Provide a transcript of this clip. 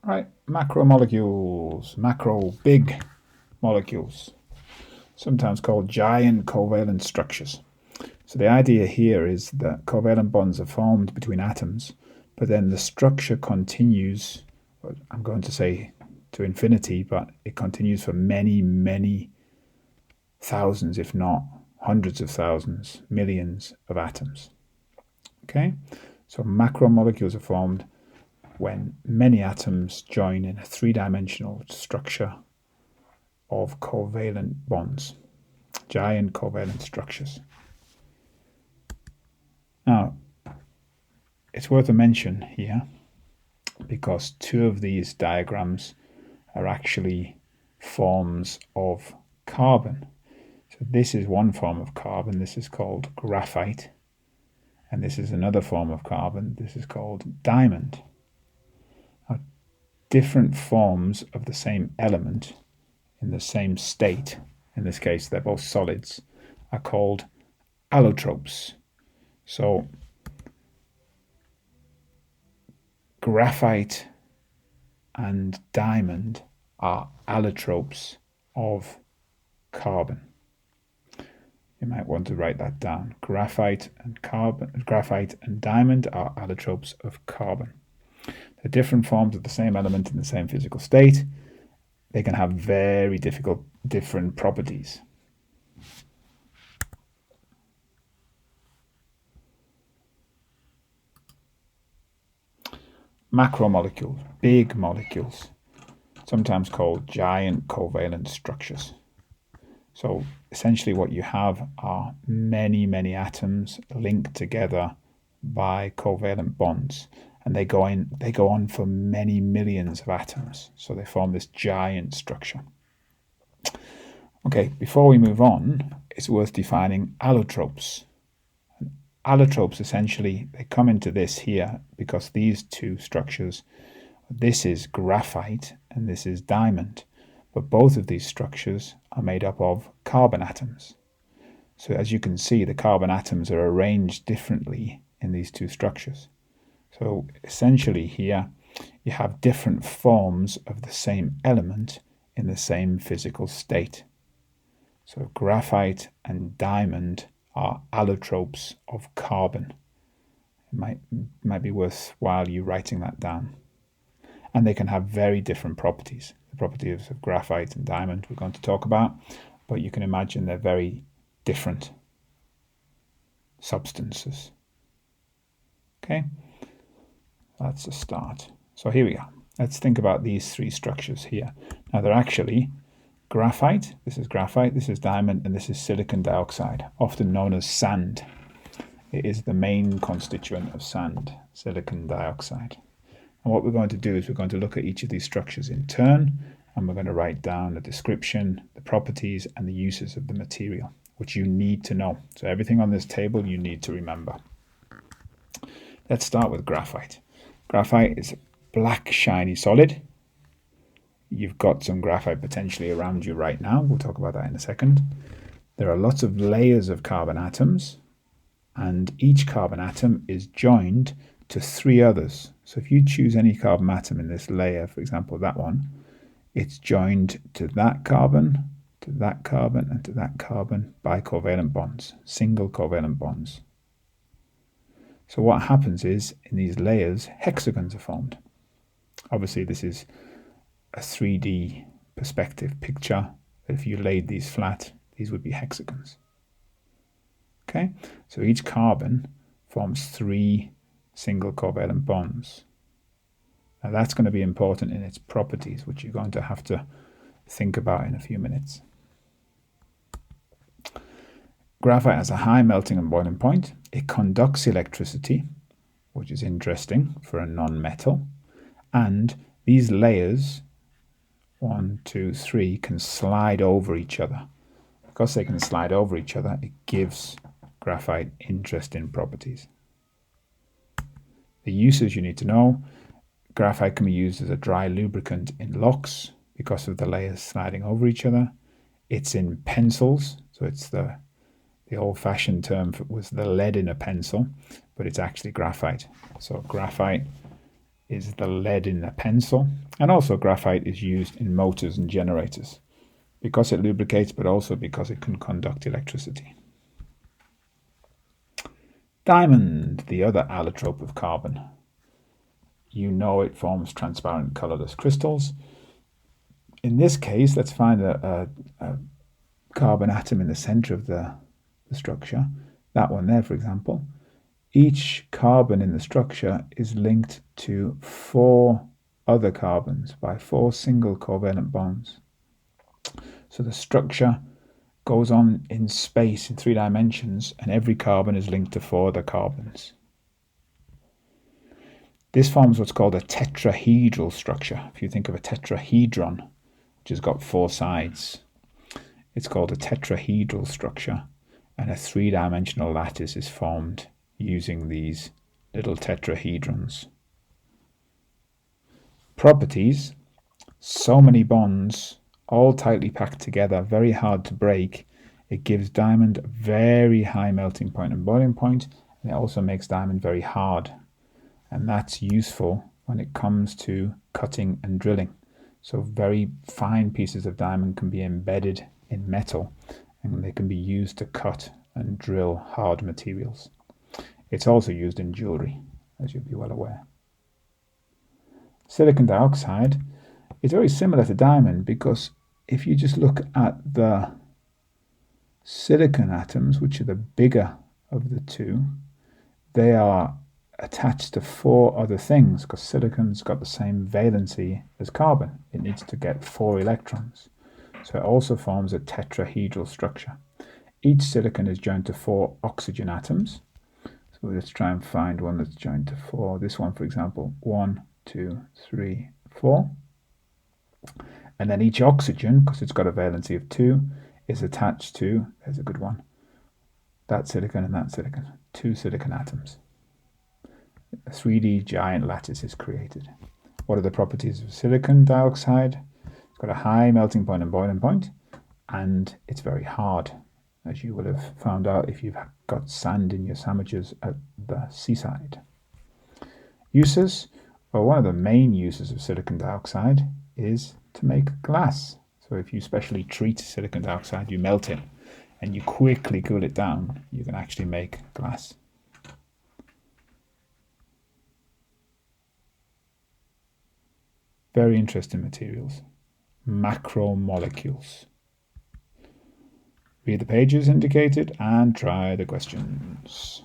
Right, macromolecules, macro, big molecules, sometimes called giant covalent structures. So the idea here is that covalent bonds are formed between atoms, but then the structure continues, I'm going to say to infinity, but it continues for many, many thousands, if not hundreds of thousands, millions of atoms. Okay, so macromolecules are formed when many atoms join in a three-dimensional structure of covalent bonds, giant covalent structures. Now, it's worth a mention here because two of these diagrams are actually forms of carbon. So this is one form of carbon, this is called graphite, and this is another form of carbon, this is called diamond. Now, different forms of the same element in the same state, in this case they're both solids, are called allotropes. So graphite and diamond are allotropes of carbon. You might want to write that down. Graphite and diamond are allotropes of carbon. They're different forms of the same element in the same physical state. They can have very different properties. Macromolecules, big molecules, sometimes called giant covalent structures. So essentially what you have are many, many atoms linked together by covalent bonds, and they go on for many millions of atoms. So they form this giant structure. Okay, before we move on, it's worth defining allotropes. Allotropes, essentially, they come into this here because these two structures, this is graphite and this is diamond, but both of these structures are made up of carbon atoms. So as you can see, the carbon atoms are arranged differently in these two structures. So essentially here, you have different forms of the same element in the same physical state. So graphite and diamond are allotropes of carbon. It might be worthwhile you writing that down. And they can have very different properties. The properties of graphite and diamond we're going to talk about, but you can imagine they're very different substances. Okay, that's a start. So here we are. Let's think about these three structures here. Now they're actually graphite, this is diamond, and this is silicon dioxide, often known as sand. It is the main constituent of sand, silicon dioxide. And what we're going to do is we're going to look at each of these structures in turn, and we're going to write down the description, the properties, and the uses of the material, which you need to know. So everything on this table you need to remember. Let's start with graphite. Graphite is a black, shiny solid. You've got some graphite potentially around you right now. We'll talk about that in a second. There are lots of layers of carbon atoms, and each carbon atom is joined to three others. So if you choose any carbon atom in this layer, for example, that one, it's joined to that carbon, and to that carbon by covalent bonds, single covalent bonds. So what happens is, in these layers, hexagons are formed. Obviously, this is a 3D perspective picture. If you laid these flat, these would be hexagons. Okay, so each carbon forms three single covalent bonds. Now that's going to be important in its properties, which you're going to have to think about in a few minutes. Graphite has a high melting and boiling point. It conducts electricity, which is interesting for a non-metal. And these layers, 1, 2, 3, can slide over each other. Because they can slide over each other, it gives graphite interesting properties. The uses you need to know: graphite can be used as a dry lubricant in locks because of the layers sliding over each other. It's in pencils, so it's the old-fashioned term was the lead in a pencil, but it's actually graphite. So graphite is the lead in a pencil, and also graphite is used in motors and generators because it lubricates, but also because it can conduct electricity. Diamond, the other allotrope of carbon. You know it forms transparent colorless crystals. In this case, let's find a carbon atom in the center of the structure. That one there, for example. Each carbon in the structure is linked to 4 other carbons by 4 single covalent bonds. So the structure goes on in space in 3 dimensions, and every carbon is linked to 4 other carbons. This forms what's called a tetrahedral structure. If you think of a tetrahedron, which has got 4 sides, it's called a tetrahedral structure, and a 3-dimensional lattice is formed using these little tetrahedrons. Properties: so many bonds, all tightly packed together, very hard to break. It gives diamond a very high melting point and boiling point, and it also makes diamond very hard. And that's useful when it comes to cutting and drilling. So very fine pieces of diamond can be embedded in metal, and they can be used to cut and drill hard materials. It's also used in jewelry, as you'll be well aware. Silicon dioxide is very similar to diamond, because if you just look at the silicon atoms, which are the bigger of the two, they are attached to 4 other things, because silicon's got the same valency as carbon. It needs to get 4 electrons. So it also forms a tetrahedral structure. Each silicon is joined to 4 oxygen atoms. So let's try and find one that's joined to 4. This one, for example, 1, 2, 3, 4. And then each oxygen, because it's got a valency of 2, is attached to, there's a good one, that silicon and that silicon, 2 silicon atoms. A 3D giant lattice is created. What are the properties of silicon dioxide? It's got a high melting point and boiling point, and it's very hard, as you will have found out if you've got sand in your sandwiches at the seaside. Uses: well, one of the main uses of silicon dioxide is to make glass. So if you specially treat silicon dioxide, you melt it, and you quickly cool it down, you can actually make glass. Very interesting materials. Macromolecules. Read the pages indicated and try the questions.